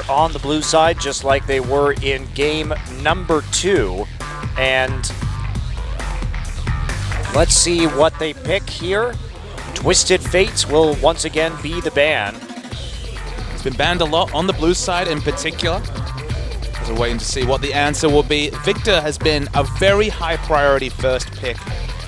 on the blue side, just like they were in game number 2. And let's see what they pick here. Twisted Fates will once again be the ban. It's been banned a lot on the blue side in particular. So we're waiting to see what the answer will be. Victor has been a very high priority first pick.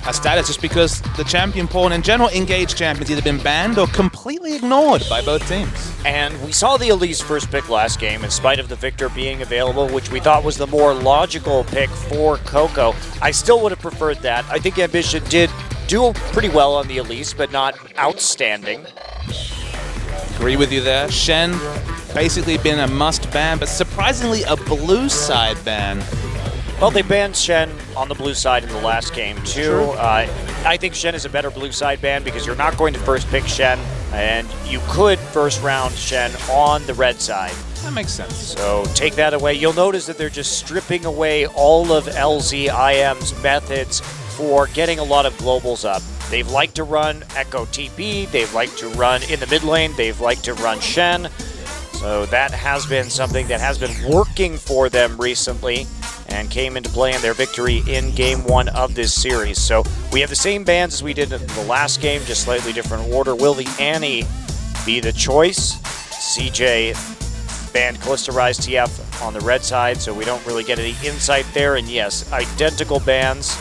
A status just because the champion pool and in general engaged champions either been banned or completely ignored by both teams. And we saw the Elise first pick last game in spite of the Victor being available, which we thought was the more logical pick for Coco. I still would have preferred that. I think Ambition did do pretty well on the Elise, but not outstanding. Agree with you there. Shen basically been a must ban, but surprisingly a blue side ban. Well, they banned Shen on the blue side in the last game, too. I think Shen is a better blue side ban because you're not going to first pick Shen, and you could first round Shen on the red side. That makes sense. So take that away. You'll notice that they're just stripping away all of LZIM's methods for getting a lot of globals up. They've liked to run Echo TP, they've liked to run in the mid lane, they've liked to run Shen. So that has been something that has been working for them recently and came into play in their victory in game 1 of this series. So we have the same bans as we did in the last game, just slightly different order. Will the Annie be the choice? CJ banned Calista Rise TF on the red side, so we don't really get any insight there. And yes, identical bans.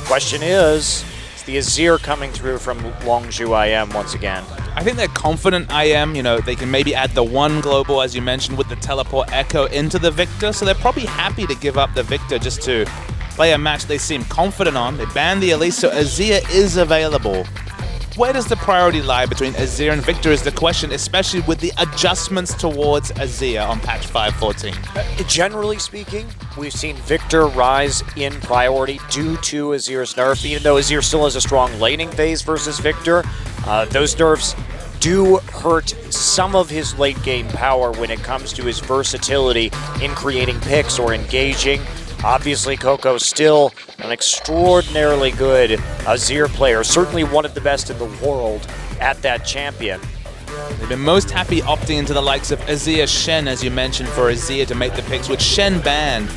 Question is the Azir coming through from Longzhu IM once again? I think they're confident IM, they can maybe add the one global, as you mentioned, with the teleport Echo into the Victor, so they're probably happy to give up the Victor just to play a match they seem confident on. They banned the Elise, so Azir is available. Where does the priority lie between Azir and Victor is the question, especially with the adjustments towards Azir on patch 5.14. Generally speaking, we've seen Victor rise in priority due to Azir's nerf. Even though Azir still has a strong laning phase versus Victor, those nerfs do hurt some of his late game power when it comes to his versatility in creating picks or engaging. Obviously, Coco's still an extraordinarily good Azir player, certainly one of the best in the world at that champion. They've been most happy opting into the likes of Azir Shen, as you mentioned, for Azir to make the picks, with Shen banned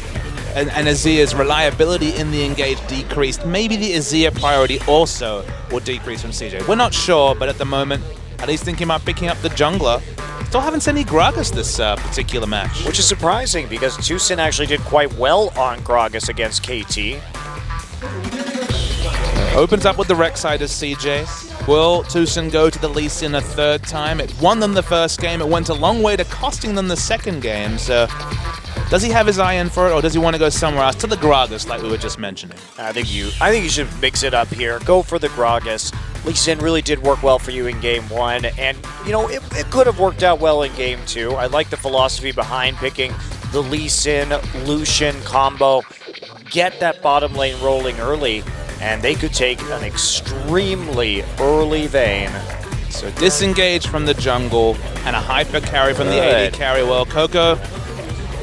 and Azir's reliability in the engage decreased. Maybe the Azir priority also will decrease from CJ. We're not sure, but at the moment, at least thinking about picking up the jungler. Still haven't seen any Gragas this particular match. Which is surprising because Tucson actually did quite well on Gragas against KT. Opens up with the Rek'Sai as CJ. Will Tucson go to the Lee Sin a third time? It won them the first game. It went a long way to costing them the second game. So does he have his eye in for it, or does he want to go somewhere else to the Gragas like we were just mentioning? I think you should mix it up here. Go for the Gragas. Lee Sin really did work well for you in game 1, and it could have worked out well in game 2. I like the philosophy behind picking the Lee Sin Lucian combo. Get that bottom lane rolling early, and they could take an extremely early Vayne. So disengage from the jungle and a hyper carry from the AD carry. Well, Coco,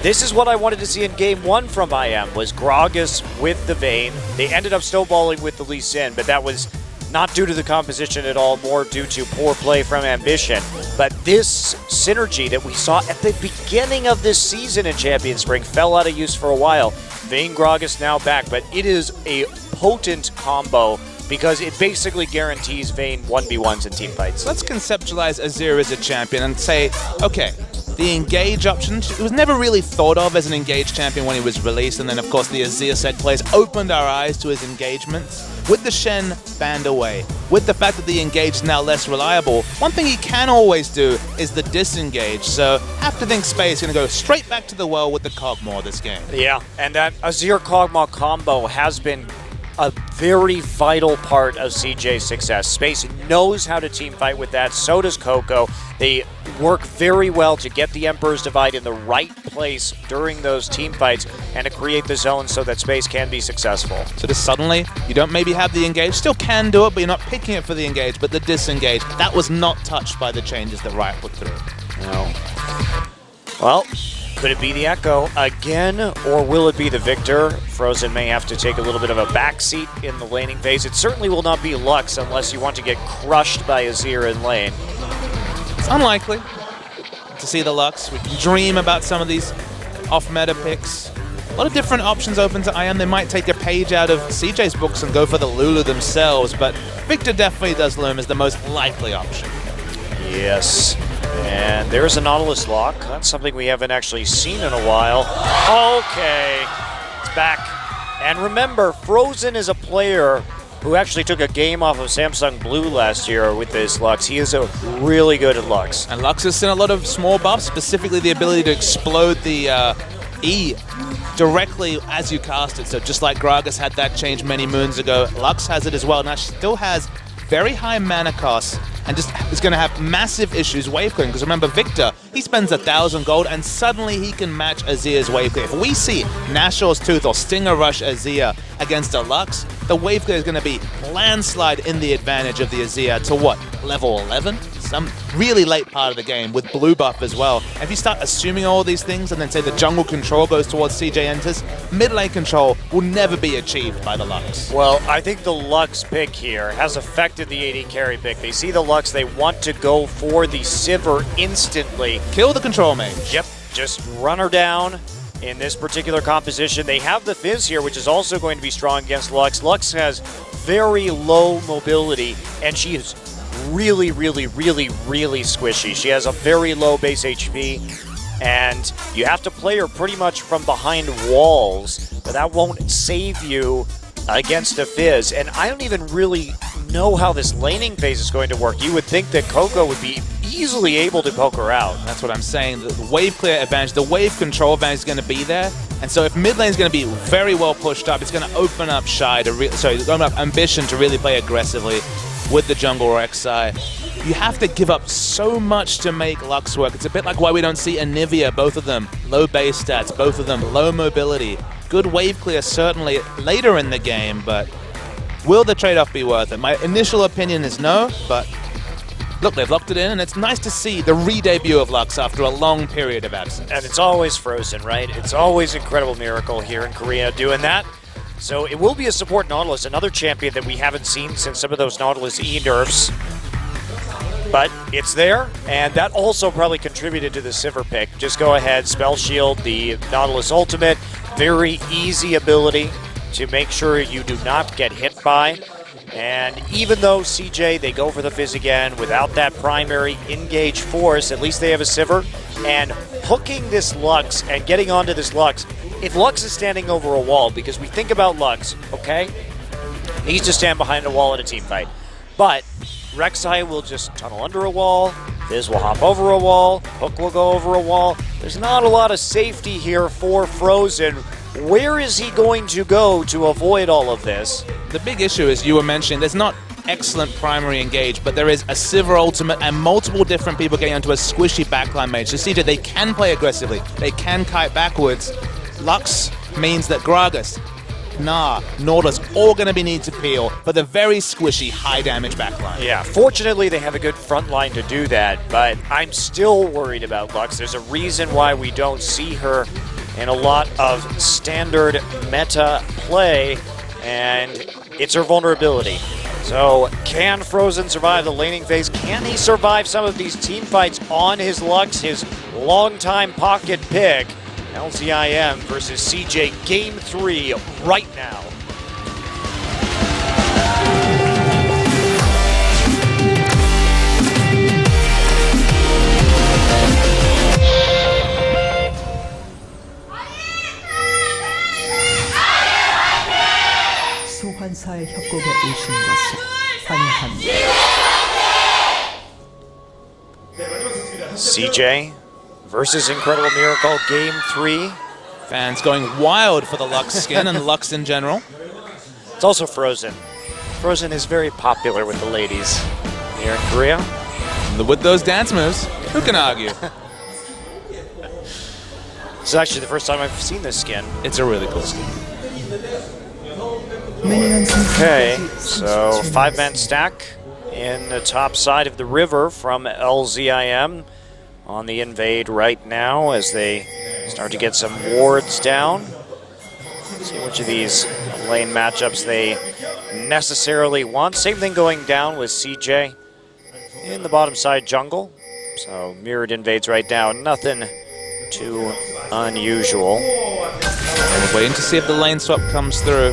this is what I wanted to see in game 1 from IM, was Gragas with the Vayne. They ended up snowballing with the Lee Sin, but that was not due to the composition at all, more due to poor play from Ambition. But this synergy that we saw at the beginning of this season in Champion Spring fell out of use for a while. Vayne Gragas now back, but it is a potent combo because it basically guarantees Vayne 1v1s in team fights. Let's conceptualize Azir as a champion and say, okay, the engage option, it was never really thought of as an engage champion when he was released, and then of course the Azir set plays opened our eyes to his engagements. With the Shen banned away, with the fact that the engage is now less reliable, one thing he can always do is the disengage, so have to think Space going to go straight back to the well with the Kog'Maw this game. Yeah, and that Azir Kog'Maw combo has been a very vital part of CJ's success. Space knows how to team fight with that, so does Coco. They work very well to get the Emperor's Divide in the right place during those team fights and to create the zone so that Space can be successful. So just suddenly, you don't maybe have the engage, still can do it, but you're not picking it for the engage, but the disengage, that was not touched by the changes that Riot put through. No. Well, could it be the Echo again, or will it be the Victor? Frozen may have to take a little bit of a backseat in the laning phase. It certainly will not be Lux unless you want to get crushed by Azir in lane. It's unlikely. to see the Lux. We can dream about some of these off-meta picks. A lot of different options open to IM. They might take a page out of CJ's books and go for the Lulu themselves, but Victor definitely does loom as the most likely option. Yes. And there's a Nautilus lock. That's something we haven't actually seen in a while. Okay. It's back. And remember, Frozen is a player who actually took a game off of Samsung Blue last year with this Lux. He is really good at Lux. And Lux has seen a lot of small buffs, specifically the ability to explode the E directly as you cast it. So just like Gragas had that change many moons ago, Lux has it as well. Now she still has very high mana costs and just is going to have massive issues wave clearing. Because remember, Victor, he spends 1,000 gold and suddenly he can match Azia's wave clear. If we see Nashor's Tooth or Stinger Rush Azia against a Lux, the wave clear is going to be landslide in the advantage of the Azia to what? Level 11? Some really late part of the game with blue buff as well. And if you start assuming all these things and then say the jungle control goes towards CJ enters, mid lane control will never be achieved by the Lux. Well, I think the Lux pick here has affected the AD carry pick. They see the Lux, they want to go for the Sivir instantly. Kill the control mage. Yep, just run her down in this particular composition. They have the Fizz here, which is also going to be strong against Lux. Lux has very low mobility, and she is really squishy. She has a very low base HP, and you have to play her pretty much from behind walls, but that won't save you against a Fizz. And I don't even really know how this laning phase is going to work. You would think that Coco would be easily able to poke her out. That's what I'm saying. The wave clear advantage, the wave control advantage is going to be there. And so if mid lane is going to be very well pushed up, it's going to open up open up Ambition to really play aggressively with the jungle or Rek'Sai. You have to give up so much to make Lux work. It's a bit like why we don't see Anivia, both of them low base stats, both of them low mobility. Good wave clear certainly later in the game, but will the trade-off be worth it? My initial opinion is no, but look, they've locked it in, and it's nice to see the re-debut of Lux after a long period of absence. And it's always Frozen, right? It's always Incredible Miracle here in Korea doing that. So it will be a support Nautilus, another champion that we haven't seen since some of those Nautilus E nerfs. But it's there, and that also probably contributed to the Sivir pick. Just go ahead, Spell Shield, the Nautilus ultimate, very easy ability to make sure you do not get hit by. And even though CJ, they go for the Fizz again without that primary engage force, at least they have a Sivir. And hooking this Lux and getting onto this Lux, if Lux is standing over a wall, because we think about Lux, okay? He needs to stand behind a wall in a team fight. But Rek'Sai will just tunnel under a wall, Fizz will hop over a wall, Hook will go over a wall. There's not a lot of safety here for Frozen. Where is he going to go to avoid all of this? The big issue is, you were mentioning, there's not excellent primary engage, but there is a Sivir ultimate and multiple different people getting onto a squishy backline mage. So CJ, they can play aggressively, they can kite backwards. Lux means that Gragas, Nautilus, all going to be need to peel for the very squishy, high damage backline. Yeah, fortunately they have a good front line to do that, but I'm still worried about Lux. There's a reason why we don't see her in a lot of standard meta play, and it's her vulnerability. So can Frozen survive the laning phase? Can he survive some of these team fights on his Lux, his longtime pocket pick? LCIM versus CJ, Game 3 right now. 소환사의 협곡에 오신 것을 환영합니다. CJ versus Incredible Miracle, Game 3. Fans going wild for the Lux skin and Lux in general. It's also Frozen. Frozen is very popular with the ladies here in Korea. With those dance moves, who can argue? This is actually the first time I've seen this skin. It's a really cool skin. Okay, so 5-man stack in the top side of the river from LZIM on the invade right now as they start to get some wards down. See which of these lane matchups they necessarily want. Same thing going down with CJ in the bottom side jungle. So mirrored invades right now, nothing too unusual. We're waiting to see if the lane swap comes through.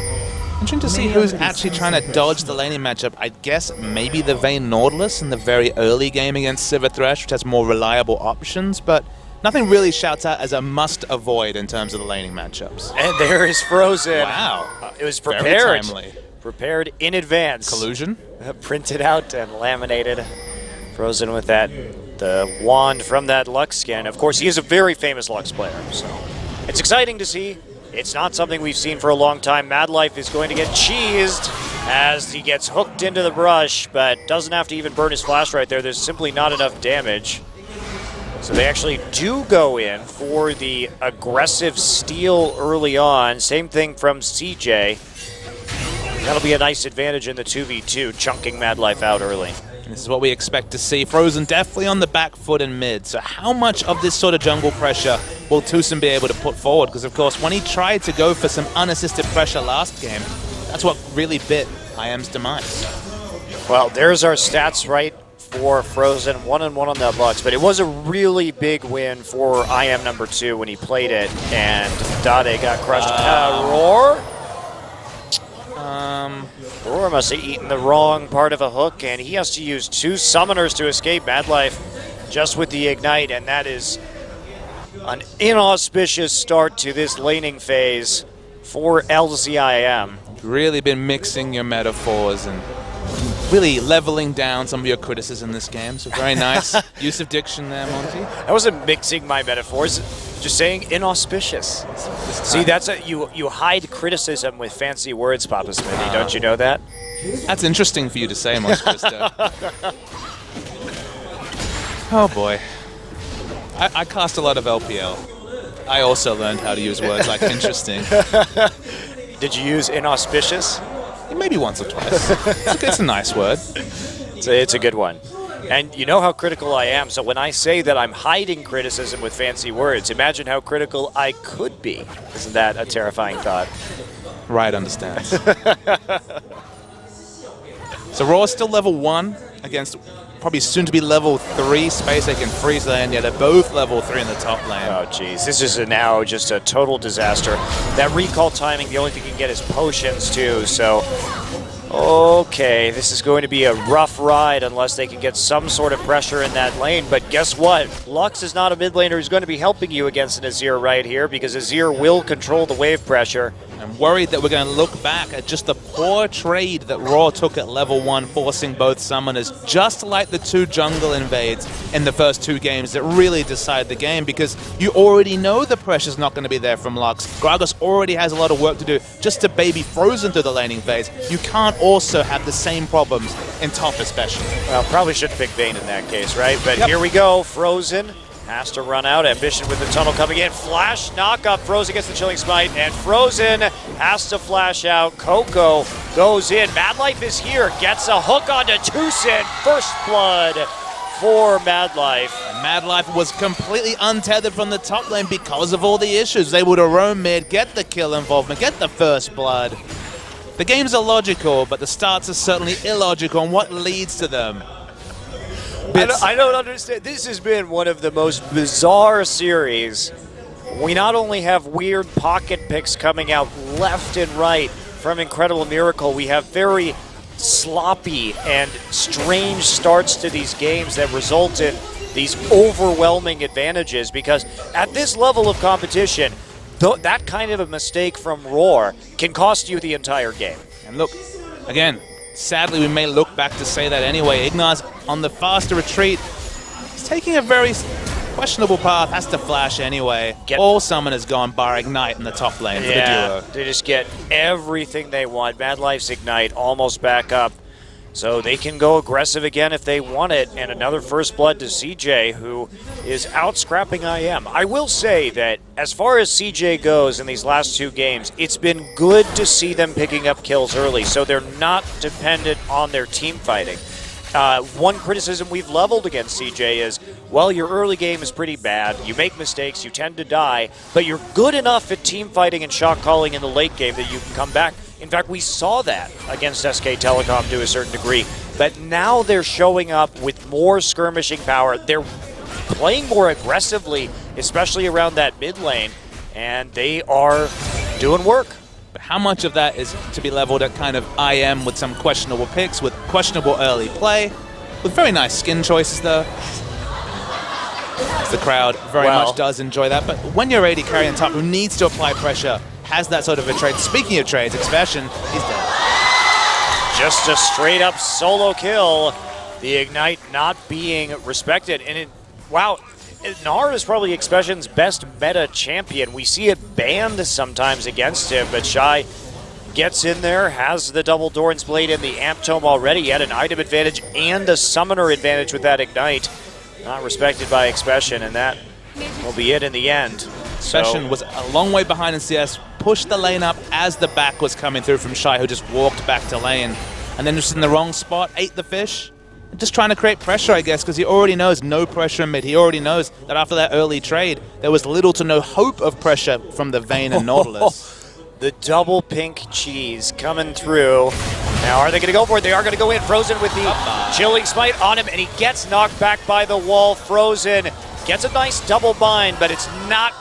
Interesting to see who's actually trying to dodge the laning matchup. I guess maybe the Vayne Nautilus in the very early game against Sivir Thresh, which has more reliable options, but nothing really shouts out as a must-avoid in terms of the laning matchups. And there is Frozen. Wow. It was prepared. Very timely. Prepared in advance. Collusion. Printed out and laminated. Frozen with that, the wand from that Lux skin. Of course, he is a very famous Lux player, so it's exciting to see. It's not something we've seen for a long time. Madlife is going to get cheesed as he gets hooked into the brush, but doesn't have to even burn his flash right there. There's simply not enough damage. So they actually do go in for the aggressive steal early on. Same thing from CJ. That'll be a nice advantage in the 2v2, chunking Madlife out early. This is what we expect to see. Frozen definitely on the back foot in mid. So how much of this sort of jungle pressure will Tucson be able to put forward? Because, of course, when he tried to go for some unassisted pressure last game, that's what really bit IM's demise. Well, there's our stats right for Frozen, 1-1 on the Lux, but it was a really big win for IM number 2 when he played it, and Dade got crushed. Roar? Roar must have eaten the wrong part of a hook, and he has to use 2 summoners to escape Madlife just with the Ignite, and that is an inauspicious start to this laning phase for LZIM. Really been mixing your metaphors and really leveling down some of your criticism in this game. So very nice use of diction there, Monty. I wasn't mixing my metaphors, just saying inauspicious. See, that's you hide criticism with fancy words, Papa Smithy. Don't you know that? That's interesting for you to say, Monty Cristo. Oh boy. I cast a lot of LPL. I also learned how to use words like interesting. Did you use inauspicious? Maybe once or twice. It's a nice word. It's a good one. And you know how critical I am, so when I say that I'm hiding criticism with fancy words, imagine how critical I could be. Isn't that a terrifying thought? Right, understands. So Raw is still level 1 against probably soon to be level 3 Space. They can freeze lane. Yeah, they're both level 3 in the top lane. Oh, geez. This is now just a total disaster. That recall timing, the only thing you can get is potions, too. So, okay, this is going to be a rough ride unless they can get some sort of pressure in that lane. But guess what? Lux is not a mid laner who's going to be helping you against an Azir right here because Azir will control the wave pressure. I'm worried that we're going to look back at just the poor trade that Raw took at level 1, forcing both summoners, just like the 2 jungle invades in the first 2 games that really decide the game, because you already know the pressure's not going to be there from Lux. Gragas already has a lot of work to do just to baby Frozen through the laning phase. You can't also have the same problems in top especially. Well, probably shouldn't pick Vayne in that case, right? But Here we go, Frozen. Has to run out. Ambition with the tunnel coming in. Flash knockup. Frozen gets the Chilling Smite. And Frozen has to flash out. Coco goes in. Madlife is here. Gets a hook onto Tucson. First blood for Madlife. Madlife was completely untethered from the top lane because of all the issues. They would have roamed mid, get the kill involvement, get the first blood. The games are logical, but the starts are certainly illogical on what leads to them. I don't understand. This has been one of the most bizarre series. We not only have weird pocket picks coming out left and right from Incredible Miracle, we have very sloppy and strange starts to these games that result in these overwhelming advantages, because at this level of competition, that kind of a mistake from Roar can cost you the entire game. And look, again, sadly, we may look back to say that anyway. Ignaz on the faster retreat. He's taking a very questionable path, has to flash anyway. All summoners gone bar Ignite in the top lane for the duo. They just get everything they want. Madlife's Ignite almost back up. So they can go aggressive again if they want it. And another first blood to CJ, who is out scrapping IM. I will say that as far as CJ goes in these last 2 games, it's been good to see them picking up kills early, so they're not dependent on their team fighting. One criticism we've leveled against CJ is, well, your early game is pretty bad. You make mistakes, you tend to die, but you're good enough at team fighting and shot calling in the late game that you can come back. In fact, we saw that against SK Telecom to a certain degree, but now they're showing up with more skirmishing power. They're playing more aggressively, especially around that mid lane, and they are doing work. But how much of that is to be leveled at kind of IM with some questionable picks, with questionable early play, with very nice skin choices though? The crowd very much does enjoy that, but when you're AD carry on top who needs to apply pressure, has that sort of a trade. Speaking of trades, Expression, he's dead. Just a straight up solo kill. The Ignite not being respected. And wow, Gnar is probably Expression's best meta champion. We see it banned sometimes against him, but Shy gets in there, has the double Doran's Blade and the Amp Tome already. He had an item advantage and a summoner advantage with that Ignite. Not respected by Expression, and that will be it in the end. Expression was a long way behind in CS, pushed the lane up as the back was coming through from Shy, who just walked back to lane, and then just in the wrong spot, ate the fish. Just trying to create pressure, I guess, because he already knows no pressure in mid. He already knows that after that early trade, there was little to no hope of pressure from the Vayne and Nautilus. The double pink cheese coming through. Now, are they going to go for it? They are going to go in. Frozen with the chilling smite on him, and he gets knocked back by the wall. Frozen gets a nice double bind, but it's not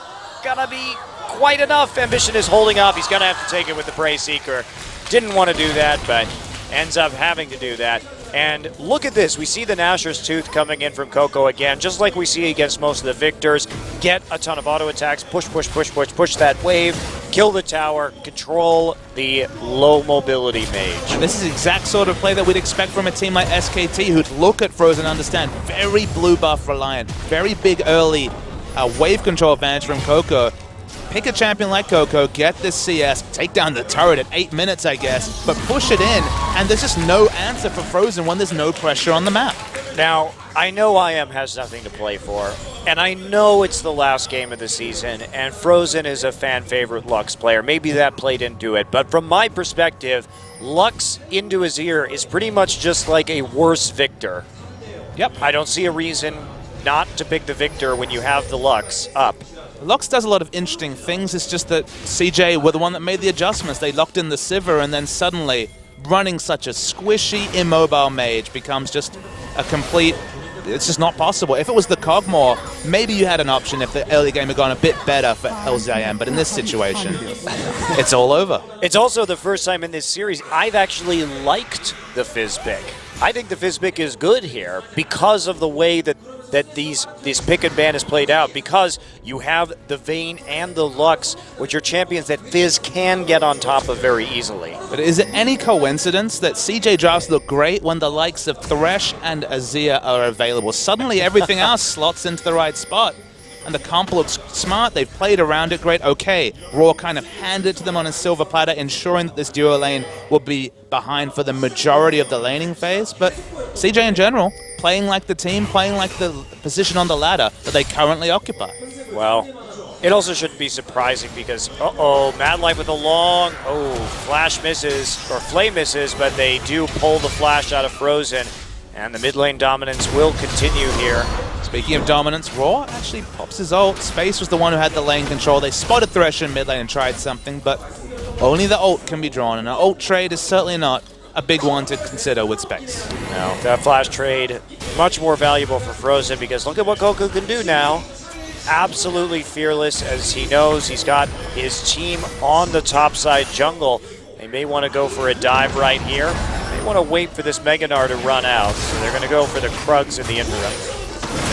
going to be quite enough. Ambition is holding up. He's going to have to take it with the Prey Seeker. Didn't want to do that, but ends up having to do that. And look at this. We see the Nashor's Tooth coming in from Coco again, just like we see against most of the Victors. Get a ton of auto attacks, push that wave, kill the tower, control the low mobility mage. And this is the exact sort of play that we'd expect from a team like SKT, who'd look at Frozen and understand very blue buff reliant, very big early wave control advantage from Coco. Pick a champion like Coco, get this CS, take down the turret at 8 minutes, I guess, but push it in, and there's just no answer for Frozen when there's no pressure on the map. Now, I know IM has nothing to play for, and I know it's the last game of the season, and Frozen is a fan-favorite Lux player. Maybe that played into it, but from my perspective, Lux into Azir is pretty much just like a worse Victor. Yep. I don't see a reason not to pick the Victor when you have the Lux up. Lux does a lot of interesting things. It's just that CJ were the one that made the adjustments. They locked in the Sivir, and then suddenly running such a squishy, immobile mage becomes just a complete... It's just not possible. If it was the Cogmore, maybe you had an option if the early game had gone a bit better for LZIM, but in this situation, it's all over. It's also the first time in this series I've actually liked the Fizz pick. I think the Fizz pick is good here because of the way that this pick and ban is played out, because you have the Vayne and the Lux, which are champions that Fizz can get on top of very easily. But is it any coincidence that CJ drafts look great when the likes of Thresh and Azir are available? Suddenly everything else slots into the right spot. And the comp looks smart. They've played around it great. Okay, Raw kind of handed it to them on a silver platter, ensuring that this duo lane will be behind for the majority of the laning phase. But CJ in general, playing like the team, playing like the position on the ladder that they currently occupy. Well, it also shouldn't be surprising because, Mad Life with a long, flash misses, or flame misses, but they do pull the flash out of Frozen, and the mid lane dominance will continue here. Speaking of dominance, Raw actually pops his ult. Space was the one who had the lane control. They spotted Thresh in mid lane and tried something, but only the ult can be drawn, and an ult trade is certainly not a big one to consider with Space. No, that flash trade, much more valuable for Frozen, because look at what Coco can do now. Absolutely fearless, as he knows he's got his team on the top side jungle. They may want to go for a dive right here. They want to wait for this Mega Gnar to run out, so they're going to go for the Krugs in the interim.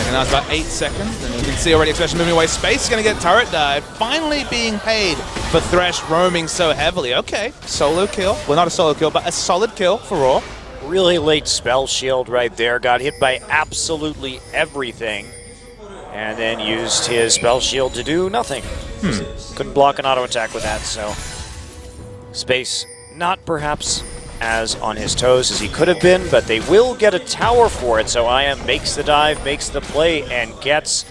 And that's about 8 seconds, and you can see already Expression moving away. Space is going to get turret dive, finally being paid for Thresh roaming so heavily. Okay, solo kill. Well, not a solo kill, but a solid kill for Raw. Really late spell shield right there. Got hit by absolutely everything, and then used his spell shield to do nothing. Couldn't block an auto attack with that, so Space not perhaps as on his toes as he could have been, but they will get a tower for it, so IM makes the dive, makes the play, and gets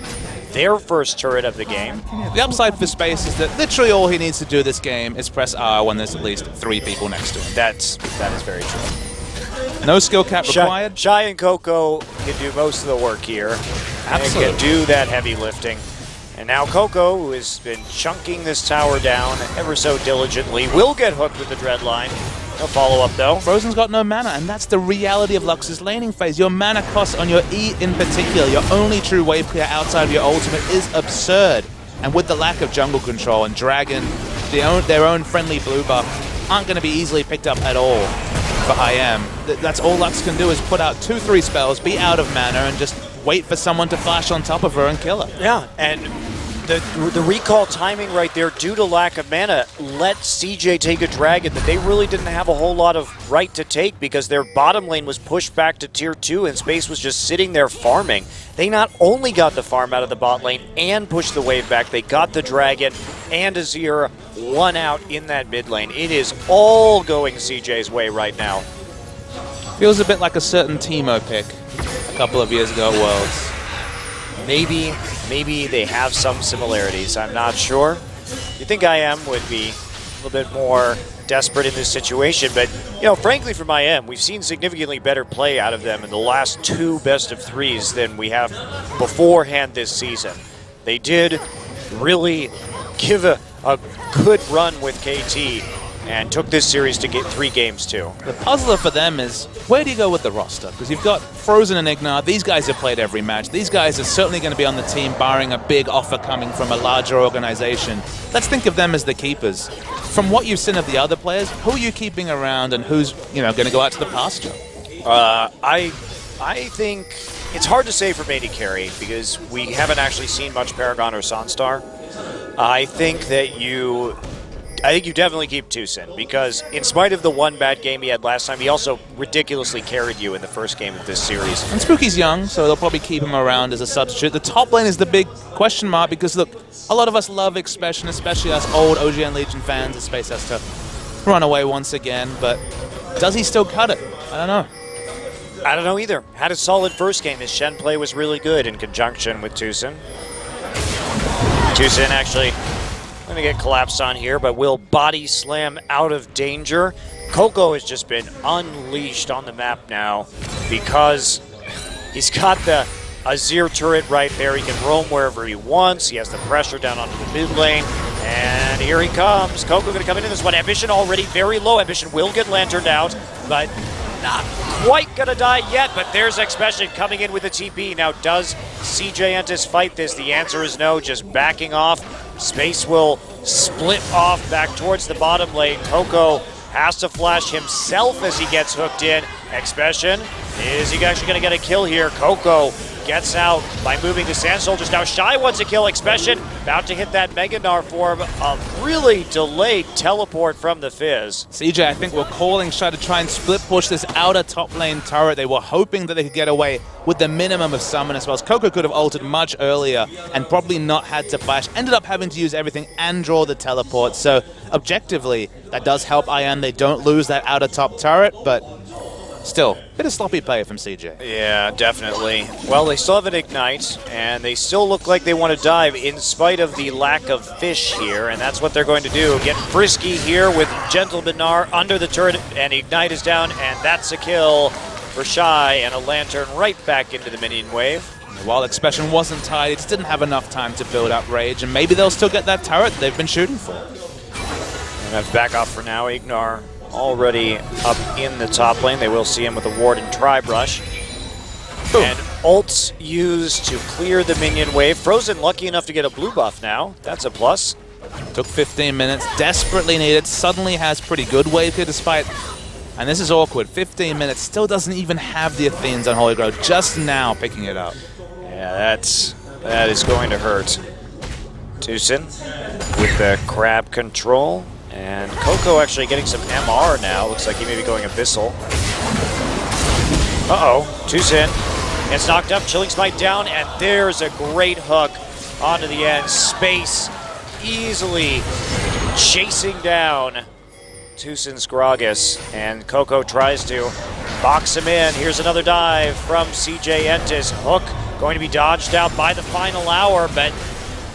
their first turret of the game. The upside for Space is that literally all he needs to do this game is press R when there's at least 3 people next to him. That is very true. No skill cap required. Shy and Coco can do most of the work here. Absolutely. And can do that heavy lifting. And now Coco, who has been chunking this tower down ever so diligently, will get hooked with the Dreadline. No follow-up, though. Frozen's got no mana, and that's the reality of Lux's laning phase. Your mana cost on your E in particular, your only true wave clear outside of your ultimate, is absurd. And with the lack of jungle control and Dragon, their own friendly blue buff, aren't going to be easily picked up at all for IM. That's all Lux can do, is put out 2-3 spells, be out of mana, and just wait for someone to flash on top of her and kill her. Yeah, and the recall timing right there, due to lack of mana, let CJ take a dragon that they really didn't have a whole lot of right to take because their bottom lane was pushed back to tier 2 and Space was just sitting there farming. They not only got the farm out of the bot lane and pushed the wave back, they got the dragon and Azir one out in that mid lane. It is all going CJ's way right now. Feels a bit like a certain Teemo pick a couple of years ago at Worlds. Maybe they have some similarities. I'm not sure. You think IM would be a little bit more desperate in this situation, but you know, frankly, from IM, we've seen significantly better play out of them in the last 2 best-of-3s than we have beforehand this season. They did really give a good run with KT and took this series to get 3 games too. The puzzler for them is, where do you go with the roster? Because you've got Frozen and Ignar. These guys have played every match. These guys are certainly going to be on the team, barring a big offer coming from a larger organization. Let's think of them as the keepers. From what you've seen of the other players, who are you keeping around and who's going to go out to the pasture? I think it's hard to say for AD carry because we haven't actually seen much Paragon or Sunstar. I think you definitely keep Tucson because in spite of the one bad game he had last time, he also ridiculously carried you in the first game of this series. And Spooky's young, so they'll probably keep him around as a substitute. The top lane is the big question mark because, look, a lot of us love Expression, especially us old OGN Legion fans. The Space has to run away once again, but does he still cut it? I don't know. I don't know either. Had a solid first game. His Shen play was really good in conjunction with Tucson. Tucson actually going to get collapsed on here, but will body slam out of danger. Coco has just been unleashed on the map now because he's got the Azir turret right there. He can roam wherever he wants. He has the pressure down onto the mid lane. And here he comes. Coco going to come into this one. Ambition already very low. Ambition will get lanterned out, but not quite going to die yet. But there's Expression coming in with a TP. Now, does CJ Entis fight this? The answer is no, just backing off. Space will split off back towards the bottom lane. Coco has to flash himself as he gets hooked in. Expression, is he actually going to get a kill here? Coco gets out by moving to Sand Soldiers. Now Shy wants a kill. Expression about to hit that Mega Gnar form. A really delayed teleport from the Fizz. CJ, I think we're calling Shy to try and split push this outer top lane turret. They were hoping that they could get away with the minimum of summon as well. Coco could have ulted much earlier and probably not had to flash. Ended up having to use everything and draw the teleport. So objectively, that does help IM. They don't lose that outer top turret, but still, bit of sloppy play from CJ. Yeah, definitely. Well, they still have an Ignite, and they still look like they want to dive in spite of the lack of fish here, and that's what they're going to do. Get frisky here with Gentleman Gnar under the turret, and Ignite is down, and that's a kill for Shy, and a Lantern right back into the minion wave. While Expression wasn't tied, he just didn't have enough time to build up Rage, and maybe they'll still get that turret they've been shooting for. And that's back off for now. Ignar already up in the top lane. They will see him with a ward and Tri-Brush. Boom. And ults used to clear the minion wave. Frozen lucky enough to get a blue buff now. That's a plus. Took 15 minutes, desperately needed. Suddenly has pretty good wave here despite, and this is awkward, 15 minutes, still doesn't even have the Athenes on Holy Grail, just now picking it up. Yeah, that is going to hurt. Tucson with the crab control. And Coco actually getting some MR now. Looks like he may be going Abyssal. Uh-oh. Tucson gets knocked up. Chilling Smite down. And there's a great hook onto the end. Space easily chasing down Tucson's Gragas. And Coco tries to box him in. Here's another dive from CJ Entis. Hook going to be dodged out by the final hour, but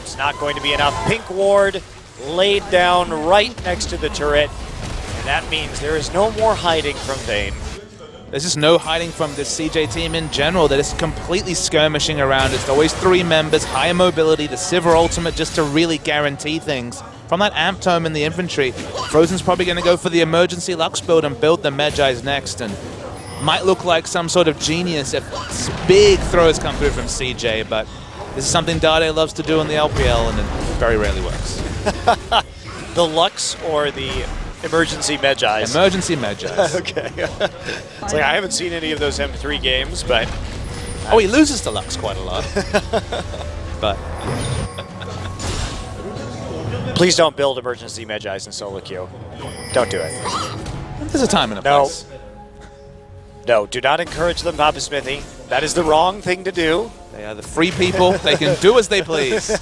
it's not going to be enough. Pink ward laid down right next to the turret, and that means there is no more hiding from Vayne. There's just no hiding from this CJ team in general. They're just completely skirmishing around. It's always 3 members, high mobility, the Sivir ultimate just to really guarantee things. From that amp tome in the infantry, Frozen's probably going to go for the emergency Lux build and build the Medjais next. And might look like some sort of genius if big throws come through from CJ, but this is something Dade loves to do in the LPL, and it very rarely works. The Lux or the emergency Medjais? Emergency Medjais. Okay. It's like I haven't seen any of those M3 games, but... Oh, he loses to Lux quite a lot. But... Please don't build emergency Medjais in solo queue. Don't do it. There's a time and a place. No, do not encourage them, Papa Smithy. That is the wrong thing to do. They are the free people. They can do as they please.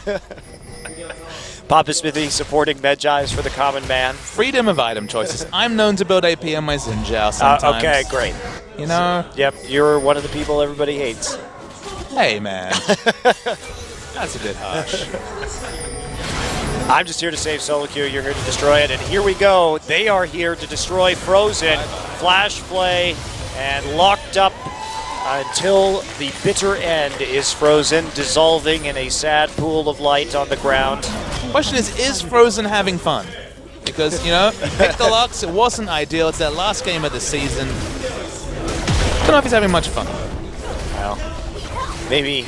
Papa Smithy supporting Medjais for the common man. Freedom of item choices. I'm known to build AP on my Xin Zhao sometimes. Okay, great. You know? Yep, you're one of the people everybody hates. Hey, man. That's a bit harsh. I'm just here to save solo queue. You're here to destroy it. And here we go. They are here to destroy Frozen. Flash play and locked up until the bitter end is Frozen, dissolving in a sad pool of light on the ground. The question is Frozen having fun? Because, you know, he picked the Lux, it wasn't ideal, it's their last game of the season. Don't know if he's having much fun. Well, maybe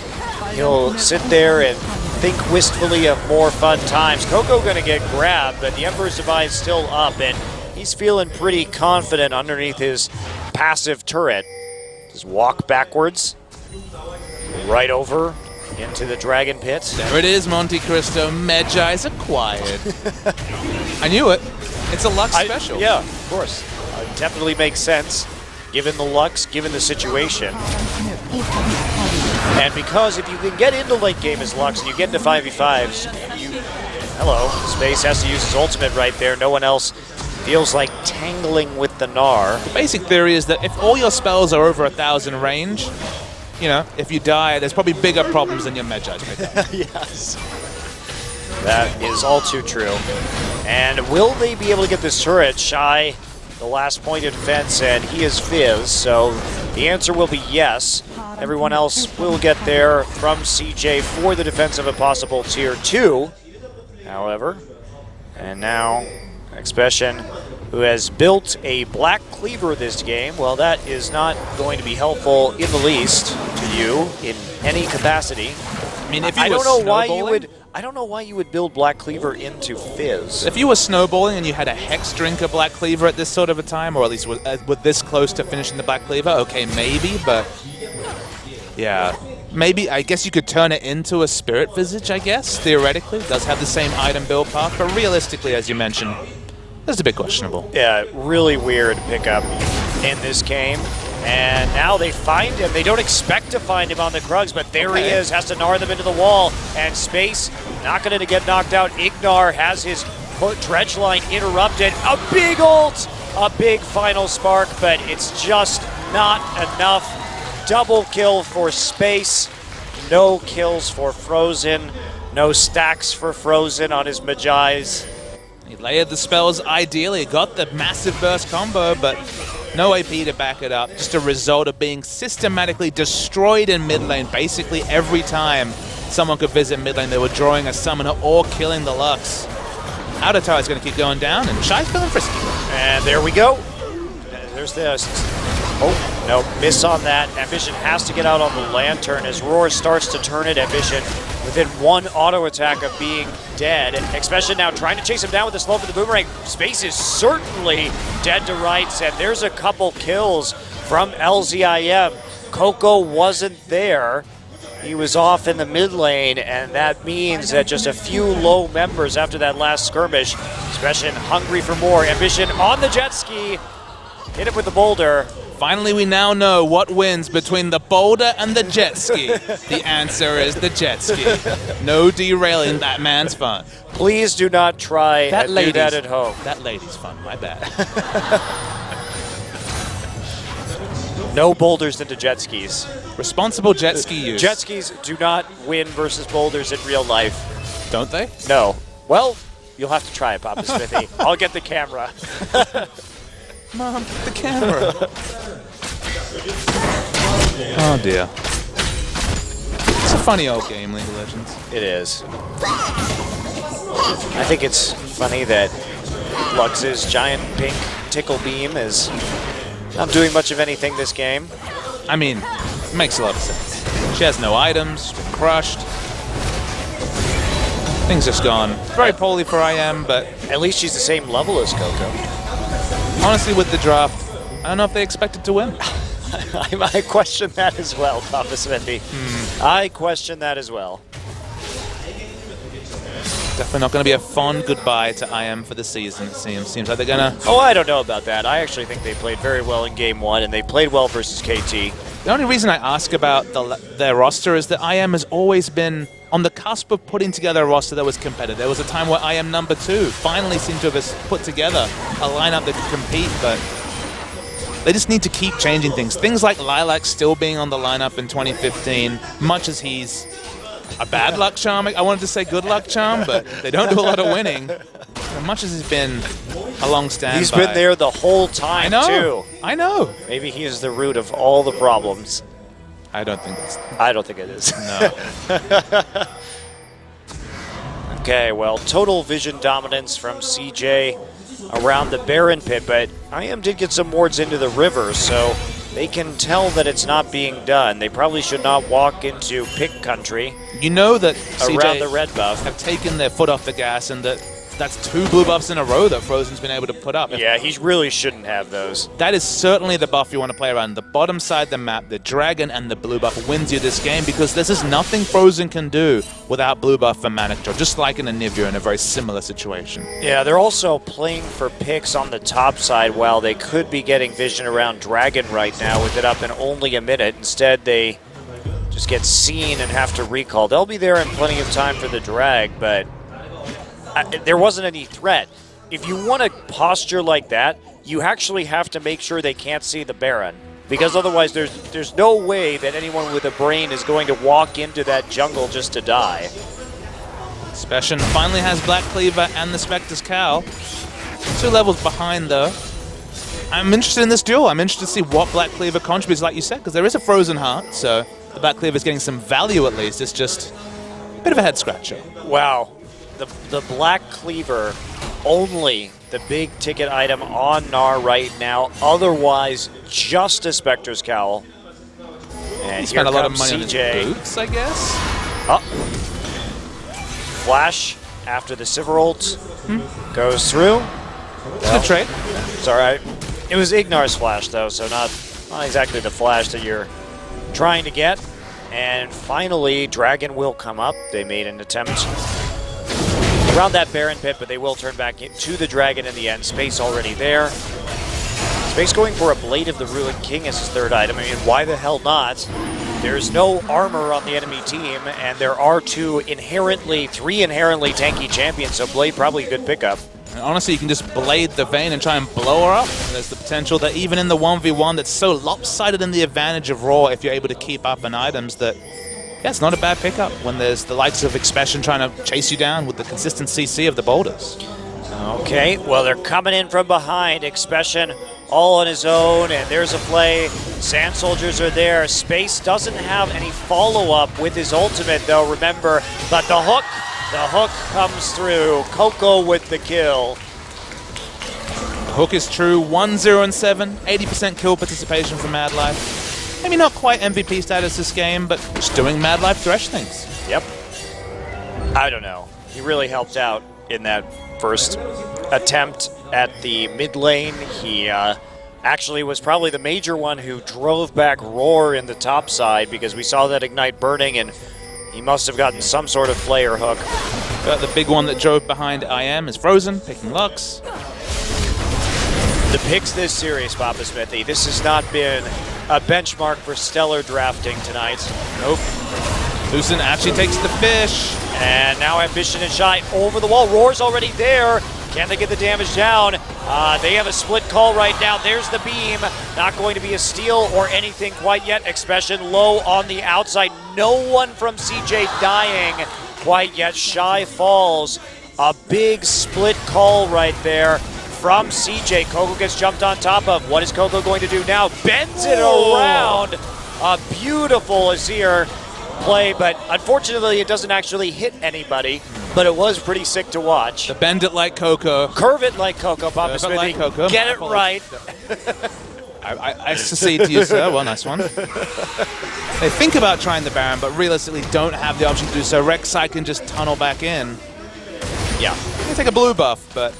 he'll sit there and think wistfully of more fun times. Coco gonna get grabbed, but the Emperor's Divine still up, and he's feeling pretty confident underneath his passive turret. Just walk backwards, right over into the Dragon Pit. There it is, Monte Cristo. Medjai's acquired. I knew it. It's a Lux special. Yeah, of course. Definitely makes sense, given the Lux, given the situation. And because if you can get into late game as Lux and you get into 5v5s, hello, Space has to use his ultimate right there. No one else feels like tangling with the Gnar. The basic theory is that if all your spells are over 1,000 range, you know, if you die, there's probably bigger problems than your Medjais. Yes. That is all too true. And will they be able to get this turret? Shy, the last point of defense, and he is Fizz, so the answer will be yes. Everyone else will get there from CJ for the defense of a possible tier 2, however. And now, Expression, who has built a Black Cleaver this game, well, that is not going to be helpful in the least to you in any capacity. I mean, if you I don't know why you would build Black Cleaver into Fizz. If you were snowballing and you had a Hex Drinker Black Cleaver at this sort of a time, or at least with this close to finishing the Black Cleaver, okay, maybe, but yeah. Maybe, I guess you could turn it into a Spirit Visage, I guess, theoretically. It does have the same item build path, but realistically, as you mentioned, that's a bit questionable. Yeah, really weird pickup in this game. And now they find him. They don't expect to find him on the Krugs, but there he is, has to gnar them into the wall. And Space not going to get knocked out. Ignar has his dredge line interrupted. A big ult, a big final spark, but it's just not enough. Double kill for Space. No kills for Frozen. No stacks for Frozen on his Medjais. He layered the spells ideally, got the massive burst combo, but no AP to back it up. Just a result of being systematically destroyed in mid lane. Basically every time someone could visit mid lane, they were drawing a summoner or killing the Lux. Outer tower is going to keep going down, and Shy's feeling frisky. And there we go. There's this. Oh, no, miss on that. Ambition has to get out on the Lantern as Roar starts to turn it. Ambition within one auto attack of being dead. Expression now trying to chase him down with the slope of the boomerang. Space is certainly dead to rights, and there's a couple kills from LZIM. Coco wasn't there. He was off in the mid lane, and that means that just a few low members after that last skirmish. Expression hungry for more. Ambition on the jet ski. Hit it with the boulder. Finally, we now know what wins between the boulder and the jet ski. The answer is the jet ski. No derailing that man's fun. Please do not try and do that at home. That lady's fun, my bad. No boulders into jet skis. Responsible jet ski use. Jet skis do not win versus boulders in real life. Don't they? No. Well, you'll have to try it, Papa Smithy. I'll get the camera. Mom, the camera. Oh dear. It's a funny old game, League of Legends. It is. I think it's funny that Lux's giant pink tickle beam is not doing much of anything this game. I mean, it makes a lot of sense. She has no items, been crushed. Things just gone very poorly for IM, but At least she's the same level as Coco. honestly, with the draft, I don't know if they expected to win. I question that as well, Papa Smithy. I question that as well. Definitely not going to be a fond goodbye to IM for the season, it seems. Seems like they're going to... Oh, I don't know about that. I actually think they played very well in Game 1, and they played well versus KT. The only reason I ask about their roster is that IM has always been on the cusp of putting together a roster that was competitive. There was a time where IM #2 finally seemed to have put together a lineup that could compete, but they just need to keep changing things. Things like Lilac still being on the lineup in 2015, much as he's a bad luck charm. I wanted to say good luck charm, but they don't do a lot of winning. As much as he's been a long standby. He's been there the whole time, too. I know. Maybe he is the root of all the problems. I don't think that's... I don't think it is. No. Okay, well, total vision dominance from CJ around the Baron pit, but IM did get some wards into the river, so they can tell that it's not being done. They probably should not walk into pick country. You know that around CJ the red buff have taken their foot off the gas, and that's 2 blue buffs in a row that Frozen's been able to put up. Yeah, he really shouldn't have those. That is certainly the buff you want to play around. The bottom side of the map, the dragon and the blue buff wins you this game because this is nothing Frozen can do without blue buff for Manic Draw, just like in Anivia in a very similar situation. Yeah, they're also playing for picks on the top side while they could be getting vision around dragon right now with it up in only a minute. Instead, they just get seen and have to recall. They'll be there in plenty of time for the drag, but there wasn't any threat. If you want to posture like that, you actually have to make sure they can't see the Baron, because otherwise there's no way that anyone with a brain is going to walk into that jungle just to die. Specian finally has Black Cleaver and the Spectre's Cowl. 2 levels behind, though. I'm interested in this duel. I'm interested to see what Black Cleaver contributes, like you said, because there is a Frozen Heart, so the Black Cleaver is getting some value at least. It's just a bit of a head-scratcher. Wow. The Black Cleaver, only the big ticket item on Gnar right now. Otherwise, just a Spectre's Cowl. And He spent a lot of money CJ. on his boots, I guess. Oh. Flash after the Sivir ult goes through. It's a good trade. It's all right. It was Ignar's flash, though, so not exactly the flash that you're trying to get. And finally, Dragon will come up. They made an attempt around that Baron pit, but they will turn back to the Dragon in the end. Space already there. Space going for a Blade of the Ruined King as his third item. I mean, why the hell not? There's no armor on the enemy team, and there are 3 inherently tanky champions, so Blade probably a good pickup. And honestly, you can just Blade the Vayne and try and blow her up. There's the potential that even in the 1v1 that's so lopsided in the advantage of Raw, if you're able to keep up on items, that yeah, it's not a bad pickup when there's the likes of Expression trying to chase you down with the consistent CC of the boulders. Okay, well, they're coming in from behind. Expression all on his own, and there's a play. Sand Soldiers are there. Space doesn't have any follow-up with his ultimate, though, remember. But the hook comes through. Coco with the kill. Hook is true, 1-0-7, 80% kill participation from Mad Life. Maybe not quite MVP status this game, but just doing Mad Life Thresh things. Yep. I don't know. He really helped out in that first attempt at the mid lane. He actually was probably the major one who drove back Roar in the top side, because we saw that Ignite burning, and he must have gotten some sort of flare hook. But the big one that drove behind IM is Frozen, picking Lux. The picks this series, Papa Smithy, this has not been a benchmark for stellar drafting tonight. Nope. Lucent actually takes the fish. And now Ambition and Shy over the wall. Roar's already there. Can they get the damage down? They have a split call right now. There's the beam. Not going to be a steal or anything quite yet. Expression low on the outside. No one from CJ dying quite yet. Shy falls. A big split call right there from CJ. Coco gets jumped on top of. What is Coco going to do now? Bends it around. A beautiful Azir play, but unfortunately it doesn't actually hit anybody, but it was pretty sick to watch. The bend it like Coco. Curve it like Coco, Papa Smithy. Like Coco. Get it right. I succeed to you, sir. Well, nice one. They think about trying the Baron, but realistically don't have the option to do so. Rek'Sai can just tunnel back in. Yeah. They take a blue buff, but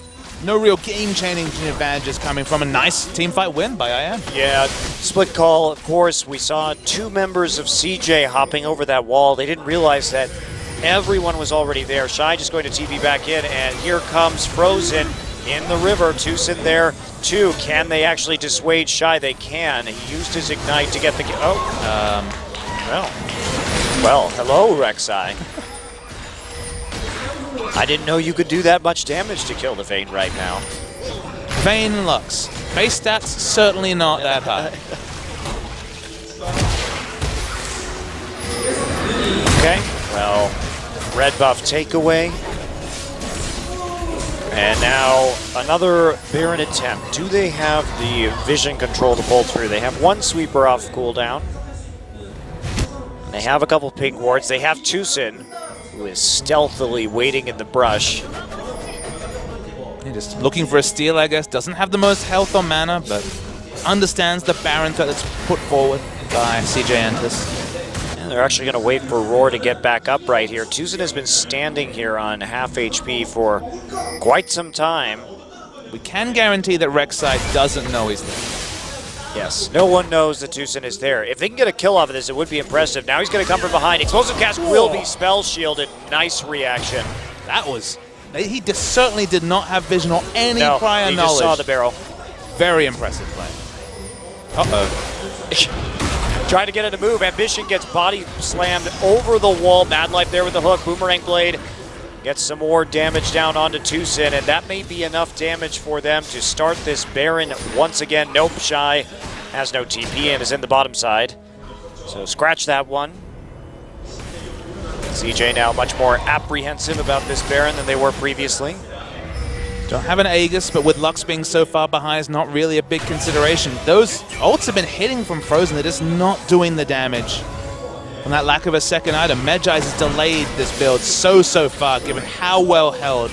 no real game-changing advantages coming from a nice teamfight win by IM. Yeah, split call, of course. We saw 2 members of CJ hopping over that wall. They didn't realize that everyone was already there. Shy just going to TV back in, and here comes Frozen in the river. Tucson there, too. Can they actually dissuade Shy? They can. He used his Ignite to get the... Well, hello, Rek'Sai. I didn't know you could do that much damage to kill the Vayne right now. Vayne Lux. Base stats, certainly not that high. Okay, well, red buff takeaway. And now another Baron attempt. Do they have the vision control to pull through? They have 1 sweeper off cooldown. They have a couple pink wards. They have Tucson, who is stealthily waiting in the brush. Just looking for a steal, I guess. Doesn't have the most health or mana, but understands the Baron threat that's put forward by CJ Entus. And they're actually going to wait for Roar to get back up right here. Tucson has been standing here on half HP for quite some time. We can guarantee that Rek'Sai doesn't know he's there. Yes, no one knows that Tucson is there. If they can get a kill off of this, it would be impressive. Now he's going to come from behind. Explosive Cast will be spell shielded. Nice reaction. That was... He certainly did not have vision or any prior knowledge. Just saw the barrel. Very impressive play. Uh-oh. Trying to get it to move. Ambition gets body slammed over the wall. Mad Life there with the hook. Boomerang Blade gets some more damage down onto Tucson, and that may be enough damage for them to start this Baron once again. Nope, Shy has no TP and is in the bottom side. So scratch that one. CJ now much more apprehensive about this Baron than they were previously. Don't have an Aegis, but with Lux being so far behind, it's not really a big consideration. Those ults have been hitting from Frozen. They're just not doing the damage. From that lack of a second item, Medjai's has delayed this build so far, given how well held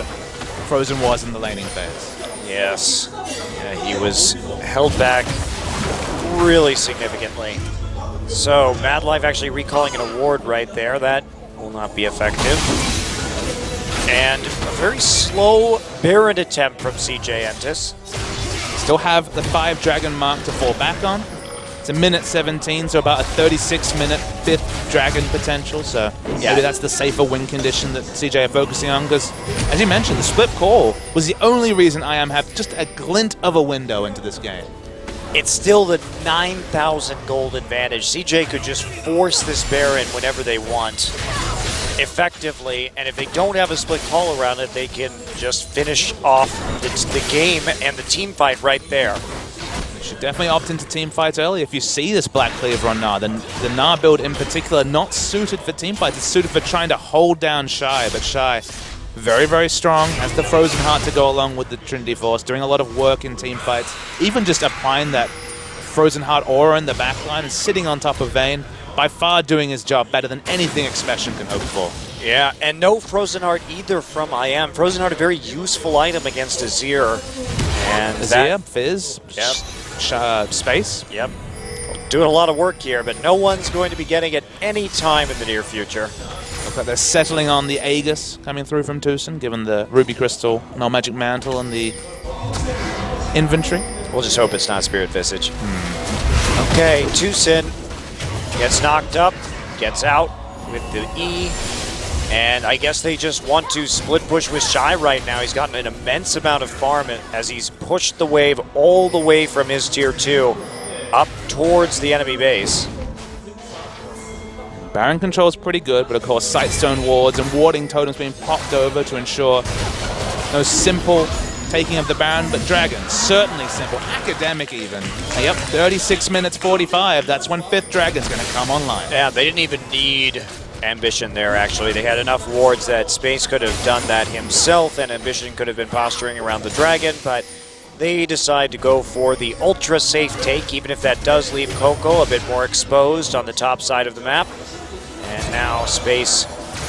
Frozen was in the laning phase. Yes. Yeah, he was held back really significantly. So Mad Life actually recalling an award right there. That will not be effective. And a very slow Baron attempt from CJ Entus. Still have the 5 Dragon mark to fall back on. It's a minute 17, so about a 36-minute 5th Dragon potential. So maybe that's the safer win condition that CJ are focusing on. Because, as you mentioned, the split call was the only reason IM have just a glint of a window into this game. It's still the 9,000 gold advantage. CJ could just force this Baron whenever they want effectively, and if they don't have a split call around it, they can just finish off the game and the team fight right there. You should definitely opt into team fights early if you see this Black Cleaver on Gnar. The Gnar build in particular, not suited for team fights. It's suited for trying to hold down Shy, but Shy, very strong, has the Frozen Heart to go along with the Trinity Force, doing a lot of work in team fights, even just applying that Frozen Heart aura in the backline and sitting on top of Vayne, by far doing his job better than anything Expression can hope for. Yeah, and no Frozen Heart either from IM. Frozen Heart, a very useful item against Azir. And Azir, Fizz, yep. Space. Yep. Doing a lot of work here, but no one's going to be getting it any time in the near future. Looks like they're settling on the Aegis coming through from Tucson, given the Ruby Crystal, Null Magic Mantle, and the inventory. We'll just hope it's not Spirit Visage. Okay, Tucson gets knocked up, gets out with the E, and I guess they just want to split push with Shy right now. He's gotten an immense amount of farm as he's pushed the wave all the way from his tier 2 up towards the enemy base. Baron control is pretty good, but of course Sightstone wards and warding totems being popped over to ensure no simple taking of the Baron, but Dragon, certainly simple. Academic even. Yep, 36 minutes 45, that's when 5th Dragon's going to come online. Yeah, they didn't even need Ambition there, actually. They had enough wards that Space could have done that himself, and Ambition could have been posturing around the Dragon, but they decide to go for the ultra safe take, even if that does leave Coco a bit more exposed on the top side of the map. And now Space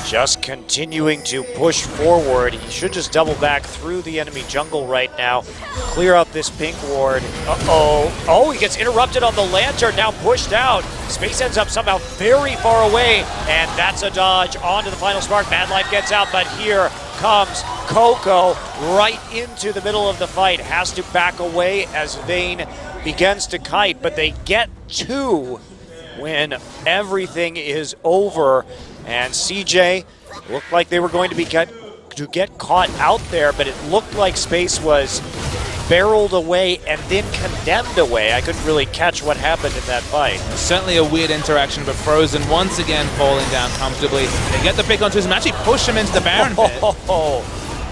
just continuing to push forward. He should just double back through the enemy jungle right now, clear up this pink ward. Oh, he gets interrupted on the lantern, now pushed out. Space ends up somehow very far away, and that's a dodge onto the final spark. Madlife gets out, but here comes Coco right into the middle of the fight. Has to back away as Vayne begins to kite, but they get two when everything is over. And CJ looked like they were going to get caught out there, but it looked like Space was barreled away and then condemned away. I couldn't really catch what happened in that fight. Certainly a weird interaction, but Frozen once again falling down comfortably. They get the pick onto him, actually push him into the Baron pit.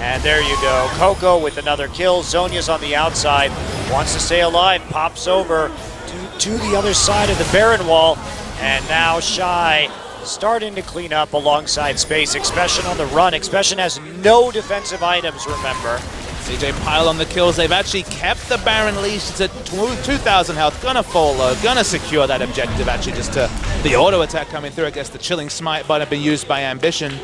And there you go. Coco with another kill. Zhonya's on the outside, wants to stay alive, pops over to the other side of the Baron wall, and now Shy starting to clean up alongside Space. Expression on the run. Expression has no defensive items, remember. CJ pile on the kills. They've actually kept the Baron leash. It's at 2,000 health. Gonna fall low. Gonna secure that objective, actually, just to the auto attack coming through. I guess the chilling smite button being used by Ambition.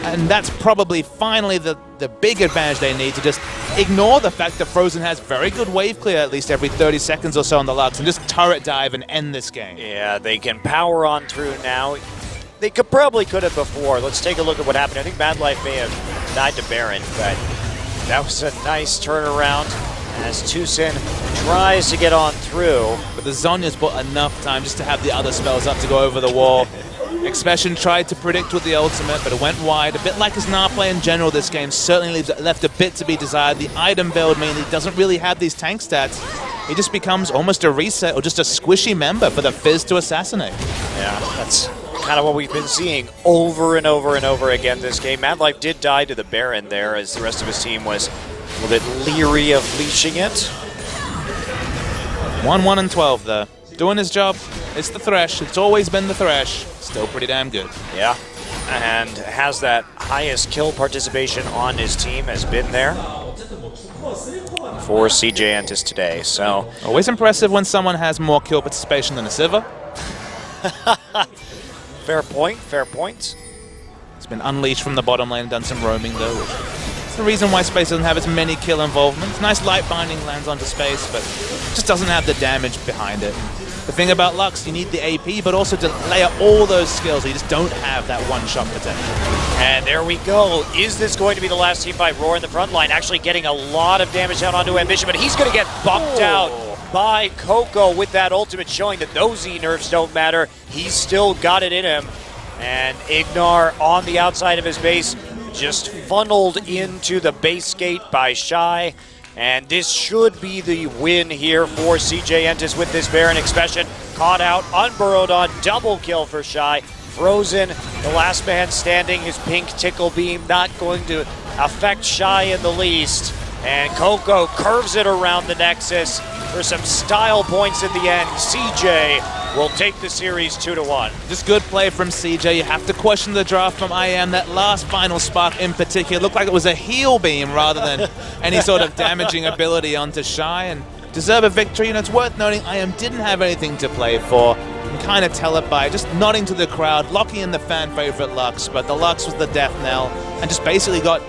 And that's probably finally the big advantage they need, to just ignore the fact that Frozen has very good wave clear at least every 30 seconds or so on the Lux, and just turret dive and end this game. Yeah, they can power on through now. They probably could have before. Let's take a look at what happened. I think Madlife may have died to Baron, but that was a nice turnaround as Tucson tries to get on through. But the Zhonya's bought enough time just to have the other spells up to go over the wall. Expression tried to predict with the ultimate, but it went wide. A bit like his NAR play in general, this game certainly left a bit to be desired. The item build mainly doesn't really have these tank stats. He just becomes almost a reset or just a squishy member for the Fizz to assassinate. Yeah, that's kind of what we've been seeing over and over and over again this game. Madlife did die to the Baron there, as the rest of his team was a little bit leery of leashing it. 1-1 and 12 though. Doing his job. It's the Thresh. It's always been the Thresh. Still pretty damn good. Yeah, and has that highest kill participation on his team, has been there for CJ Entis today, so. Always impressive when someone has more kill participation than a Sivir. Fair point, fair point. It's been unleashed from the bottom lane and done some roaming though. It's the reason why Space doesn't have as many kill involvements. Nice light binding lands onto Space, but just doesn't have the damage behind it. The thing about Lux, you need the AP, but also to layer all those skills. You just don't have that one-shot potential. And there we go. Is this going to be the last team fight? Roar in the front line, actually getting a lot of damage down onto Ambition, but he's going to get bumped out by Coco with that ultimate, showing that those E-nerfs don't matter. He's still got it in him. And Ignar on the outside of his base, just funneled into the base gate by Shy. And this should be the win here for CJ Entis with this Baron. Expression caught out, unburrowed on, double kill for Shy. Frozen, the last man standing, his pink tickle beam not going to affect Shy in the least. And Coco curves it around the Nexus for some style points in the end. CJ will take the series 2-1. Just good play from CJ. You have to question the draft from IM. That last final spark in particular looked like it was a heal beam rather than any sort of damaging ability onto Shy, and deserve a victory. And it's worth noting IM didn't have anything to play for. You can kind of tell it by just nodding to the crowd, locking in the fan favorite Lux, but the Lux was the death knell and just basically got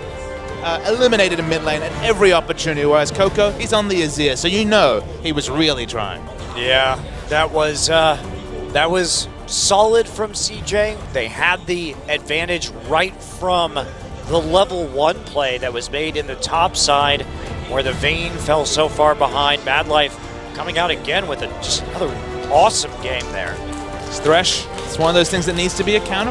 eliminated in mid lane at every opportunity, whereas Coco, he's on the Azir, so you know he was really trying. Yeah, that was solid from CJ. They had the advantage right from the level 1 play that was made in the top side, where the Vayne fell so far behind. Madlife coming out again with just another awesome game there. It's Thresh. It's one of those things that needs to be accounted